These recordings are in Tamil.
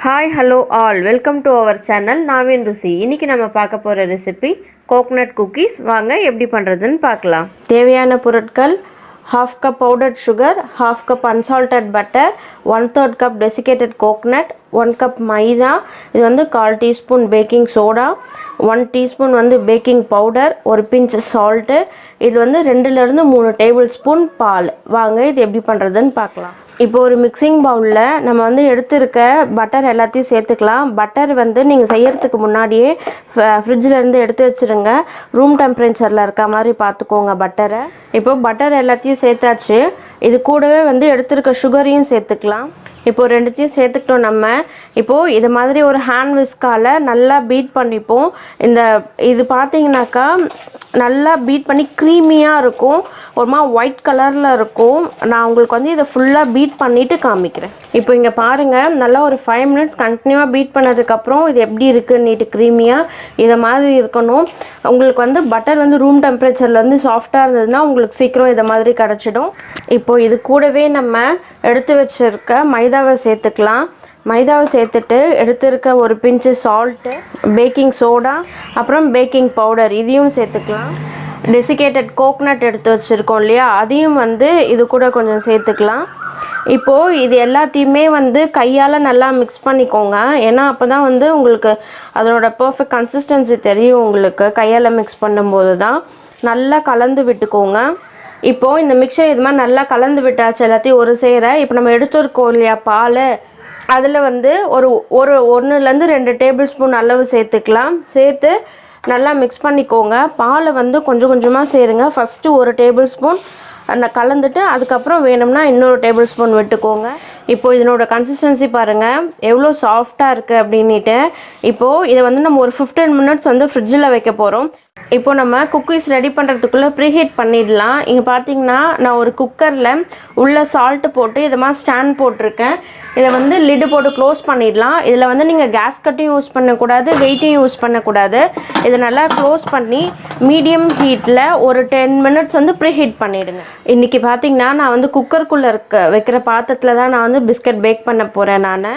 Hi, hello all. Welcome to our channel Naavin Rusi. இன்னைக்கு நம்ம பார்க்க போற ரெசிபி கோகனட் குக்கீஸ். வாங்க எப்படி பண்றதுன்னு பார்க்கலாம். தேவையான பொருட்கள்: 1/2 cup powdered sugar, 1/2 cup unsalted butter, 1/3 cup desiccated coconut, 1 cup maida, இது வந்து 1/4 teaspoon baking soda, 1 teaspoon வந்து baking powder, ஒரு pinch salt, இது வந்து 2 ல இருந்து 3 tablespoon பால். வாங்க இது எப்படி பண்றதுன்னு பார்க்கலாம். இப்போ ஒரு மிக்சிங் பவுலில் நம்ம வந்து எடுத்துருக்க பட்டர் எல்லாத்தையும் சேர்த்துக்கலாம். பட்டர் வந்து நீங்கள் செய்யறதுக்கு முன்னாடியே ஃப்ரிட்ஜில் இருந்து எடுத்து வச்சுருங்க. ரூம் டெம்பரேச்சரில் இருக்க மாதிரி பார்த்துக்கோங்க பட்டரை. இப்போ பட்டர் எல்லாத்தையும் சேர்த்தாச்சு. இது கூடவே வந்து எடுத்துருக்க சுகரையும் சேர்த்துக்கலாம். இப்போது ரெண்டுத்தையும் சேர்த்துக்கிட்டோம் நம்ம. இப்போது இது மாதிரி ஒரு ஹேண்ட் விஸ்கால் நல்லா பீட் பண்ணிப்போம். இது பார்த்தீங்கன்னாக்கா நல்லா பீட் பண்ணி க்ரீமியாக இருக்கும், ஒருமா ஒயிட் கலரில் இருக்கும். நான் உங்களுக்கு வந்து இதை ஃபுல்லாக பீட் பண்ணிவிட்டு காமிக்கிறேன். இப்போ இங்கே பாருங்கள், நல்லா ஒரு 5 minutes கண்டினியூவாக பீட் பண்ணதுக்கப்புறம் இது எப்படி இருக்குன்னுட்டு க்ரீமியாக இதை மாதிரி இருக்கணும். உங்களுக்கு வந்து பட்டர் வந்து ரூம் டெம்பரேச்சரில் வந்து சாஃப்டாக இருந்ததுன்னா உங்களுக்கு சீக்கிரம் இதை மாதிரி கிடச்சிடும். இப்போது இது கூடவே நம்ம எடுத்து வச்சுருக்க மைதாவை சேர்த்துக்கலாம். மைதாவை சேர்த்துட்டு எடுத்துருக்க ஒரு பிஞ்சு சால்ட்டு, பேக்கிங் சோடா, அப்புறம் பேக்கிங் பவுடர் இதையும் சேர்த்துக்கலாம். டெசிகேட்டட் கோகனட் எடுத்து வச்சுருக்கோம் இல்லையா, அதையும் வந்து இது கூட கொஞ்சம் சேர்த்துக்கலாம். இப்போது இது எல்லாத்தையுமே வந்து கையால் நல்லா மிக்ஸ் பண்ணிக்கோங்க. ஏன்னா அப்போ தான் வந்து உங்களுக்கு அதனோட பர்ஃபெக்ட் கன்சிஸ்டன்சி தெரியும். உங்களுக்கு கையால் மிக்ஸ் பண்ணும்போது தான் நல்லா கலந்து விட்டுக்கோங்க. இப்போது இந்த மிக்சர் இது மாதிரி நல்லா கலந்து விட்டாச்சு எல்லாத்தையும் ஒரு சேர. இப்போ நம்ம எடுத்துருக்கோம் இல்லையா பால், அதில் வந்து ஒரு 1லேருந்து 2 டேபிள்ஸ்பூன் அளவு சேர்த்துக்கலாம். சேர்த்து நல்லா மிக்ஸ் பண்ணிக்கோங்க. பாலை வந்து கொஞ்சம் கொஞ்சமாக சேருங்க. ஃபஸ்ட்டு 1 டேபிள்ஸ்பூன் கலந்துட்டு அதுக்கப்புறம் வேணும்னா இன்னொரு டேபிள்ஸ்பூன் விட்டுக்கோங்க. இப்போது இதனோட கன்சிஸ்டன்சி பாருங்கள் எவ்வளோ சாஃப்டாக இருக்குது அப்படின்ட்டு. இப்போது இதை வந்து நம்ம ஒரு 15 minutes வந்து ஃப்ரிட்ஜில் வைக்க போகிறோம். இப்போ நம்ம குக்கீஸ் ரெடி பண்ணுறதுக்குள்ளே ப்ரீஹீட் பண்ணிடலாம். இங்கே பார்த்தீங்கன்னா நான் ஒரு குக்கரில் உள்ள சால்ட்டு போட்டு இதை மாதிரி ஸ்டாண்ட் போட்டிருக்கேன். இதை வந்து லிட்டு போட்டு க்ளோஸ் பண்ணிடலாம். இதில் வந்து நீங்கள் கேஸ்கட்டையும் யூஸ் பண்ணக்கூடாது, வெயிட்டையும் யூஸ் பண்ணக்கூடாது. இதை நல்லா க்ளோஸ் பண்ணி மீடியம் ஹீட்டில் ஒரு 10 minutes வந்து ப்ரீஹீட் பண்ணிவிடுங்க. இன்றைக்கி பார்த்தீங்கன்னா நான் வந்து குக்கருக்குள்ளே வைக்கிற பாத்திரத்தில் தான் நான் வந்து பிஸ்கட் பேக் பண்ண போகிறேன். நான்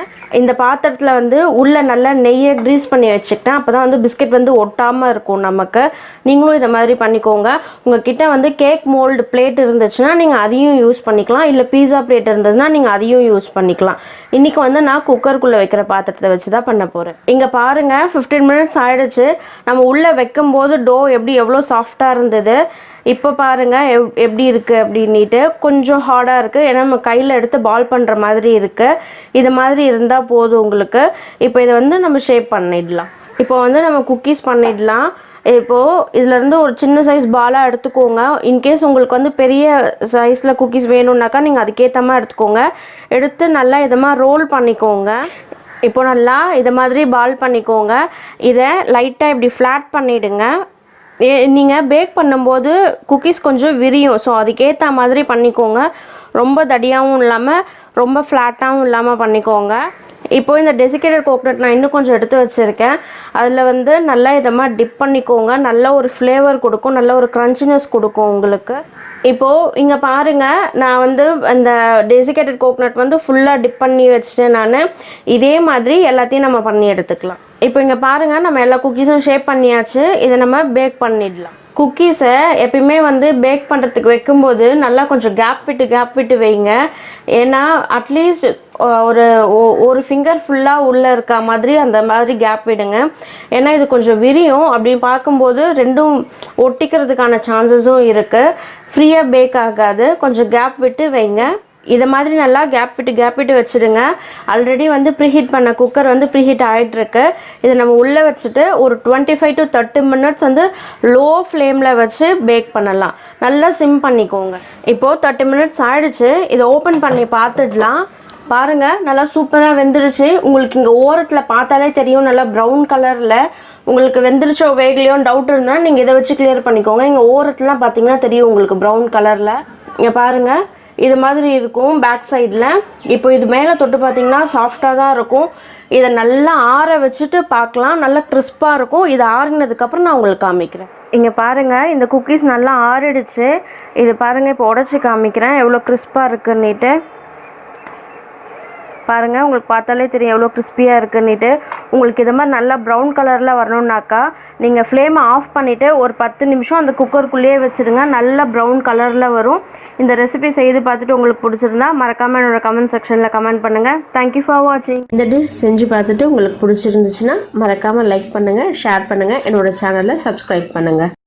இந்த பாத்திரத்தில் வந்து உள்ளே நல்லா நெய்யை க்ரீஸ் பண்ணி வச்சுக்கிட்டேன். அப்போ தான் வந்து பிஸ்கட் வந்து ஒட்டாமல் இருக்கும் நமக்கு. நீங்களும் இதை மாதிரி பண்ணிக்கோங்க. உங்ககிட்ட வந்து கேக் மோல்டு பிளேட் இருந்துச்சுன்னா நீங்கள் அதையும் யூஸ் பண்ணிக்கலாம். இல்லை பீஸா பிளேட் இருந்ததுன்னா நீங்கள் அதையும் யூஸ் பண்ணிக்கலாம். இன்றைக்கி வந்து நான் குக்கருக்குள்ளே வைக்கிற பாத்திரத்தை வச்சு தான் பண்ண போகிறேன். இங்கே பாருங்கள் 15 minutes ஆகிடுச்சு. நம்ம உள்ளே வைக்கும்போது டோ எவ்வளோ சாஃப்டாக இருந்தது. இப்போ பாருங்கள் எப்படி இருக்குது அப்படின்ட்டு. கொஞ்சம் ஹார்டாக இருக்குது, ஏன்னா நம்ம கையில் எடுத்து பால் பண்ணுற மாதிரி இருக்குது. இது மாதிரி இருந்தால் போதும் உங்களுக்கு. இப்போ இதை வந்து நம்ம ஷேப் பண்ணிடலாம். இப்போ வந்து நம்ம குக்கீஸ் பண்ணிடலாம். இப்போது இதிலேருந்து ஒரு சின்ன சைஸ் பாலாக எடுத்துக்கோங்க. இன்கேஸ் உங்களுக்கு வந்து பெரிய சைஸில் குக்கீஸ் வேணும்னாக்கா நீங்கள் அதுக்கேற்ற மாதிரி எடுத்துக்கோங்க. எடுத்து நல்லா இதை மாதிரி ரோல் பண்ணிக்கோங்க. இப்போ நல்லா இதை மாதிரி பால் பண்ணிக்கோங்க. இதை லைட்டாக இப்படி ஃப்ளாட் பண்ணிவிடுங்க. நீங்கள் பேக் பண்ணும்போது குக்கீஸ் கொஞ்சம் விரியும், ஸோ அதுக்கேற்ற மாதிரி பண்ணிக்கோங்க. ரொம்ப தடியாகவும் இல்லாமல் ரொம்ப ஃப்ளாட்டாகவும் இல்லாமல் பண்ணிக்கோங்க. இப்போது இந்த டெசிகேட்டட் கோகனட் நான் இன்னும் கொஞ்சம் எடுத்து வச்சுருக்கேன். அதில் வந்து நல்லா இதை மாதிரி டிப் பண்ணிக்கோங்க. நல்ல ஒரு ஃப்ளேவர் கொடுக்கும், நல்ல ஒரு க்ரன்ச்சினஸ் கொடுக்கும் உங்களுக்கு. இப்போது இங்கே பாருங்கள், நான் வந்து இந்த டெசிகேட்டட் கோகனட் வந்து ஃபுல்லாக டிப் பண்ணி வச்சுட்டேன் நான். இதே மாதிரி எல்லாத்தையும் நம்ம பண்ணி எடுத்துக்கலாம். இப்போ இங்கே பாருங்கள், நம்ம எல்லா குக்கீஸும் ஷேப் பண்ணியாச்சு. இதை நம்ம பேக் பண்ணிடலாம். குக்கீஸை எப்பயுமே வந்து பேக் பண்ணுறதுக்கு வைக்கும்போது நல்லா கொஞ்சம் கேப் விட்டு வைங்க. ஏன்னா அட்லீஸ்ட் ஒரு ஃபிங்கர் ஃபுல்லாக உள்ளே இருக்க மாதிரி அந்த மாதிரி கேப் விடுங்க. ஏன்னா இது கொஞ்சம் விரியும். அப்படின்னு பார்க்கும்போது ரெண்டும் ஒட்டிக்கிறதுக்கான சான்சஸும் இருக்குது. ஃப்ரீயாக பேக் ஆகாது. கொஞ்சம் கேப் விட்டு வைங்க. இதை மாதிரி நல்லா கேப் விட்டு வச்சுடுங்க. ஆல்ரெடி வந்து ப்ரீஹீட் பண்ண குக்கர் வந்து ப்ரீஹீட் ஆகிட்டுருக்கு. இதை நம்ம உள்ளே வச்சுட்டு ஒரு 25 to 30 minutes வந்து லோ ஃப்ளேமில் வச்சு பேக் பண்ணலாம். நல்லா சிம் பண்ணிக்கோங்க. இப்போது 30 minutes ஆகிடுச்சு. இதை ஓப்பன் பண்ணி பார்த்துடலாம். பாருங்கள், நல்லா சூப்பராக வெந்துருச்சு. உங்களுக்கு இங்கே ஓரத்தில் பார்த்தாலே தெரியும், நல்லா ப்ரௌன் கலரில். உங்களுக்கு வெந்துருச்சோ வேகலையோன்னு டவுட் இருந்தால் நீங்கள் இதை வச்சு கிளியர் பண்ணிக்கோங்க. இங்கே ஓரத்துலாம் பார்த்தீங்கன்னா தெரியும் உங்களுக்கு ப்ரௌன் கலரில். இங்கே பாருங்கள், இது மாதிரி இருக்கும் பேக் சைடில். இப்போ இது மேலே தொட்டு பார்த்திங்கன்னா சாஃப்டாக தான் இருக்கும். இதை நல்லா ஆற வச்சுட்டு பார்க்கலாம். நல்லா கிறிஸ்பாக இருக்கும். இது ஆறினதுக்கப்புறம் நான் உங்களுக்கு காமிக்கிறேன். இங்கே பாருங்கள், இந்த குக்கீஸ் நல்லா ஆறிடுச்சு. இது பாருங்கள், இப்போ உடச்சி காமிக்கிறேன் எவ்வளோ கிறிஸ்பாக இருக்குன்னுட்டு. பாருங்கள், உங்களுக்கு பார்த்தாலே தெரியும் எவ்வளோ கிறிஸ்பியாக இருக்குன்னுட்டு. உங்களுக்கு இது மாதிரி நல்லா ப்ரௌன் கலரில் வரணுன்னாக்கா நீங்கள் ஃப்ளேமை ஆஃப் பண்ணிவிட்டு ஒரு 10 நிமிஷம் அந்த குக்கருக்குள்ளேயே வச்சுருங்க. நல்லா ப்ரௌன் கலரில் வரும். இந்த ரெசிபி செய்து பார்த்துட்டு உங்களுக்கு பிடிச்சிருந்தா மறக்காமல் என்னோட கமெண்ட் செக்ஷனில் கமெண்ட் பண்ணுங்கள். தேங்க்யூ ஃபார் வாட்சிங். இந்த டிஷ் செஞ்சு பார்த்துட்டு உங்களுக்கு பிடிச்சிருந்துச்சுன்னா மறக்காமல் லைக் பண்ணுங்கள், ஷேர் பண்ணுங்கள், என்னோட சேனலை சப்ஸ்கிரைப் பண்ணுங்கள்.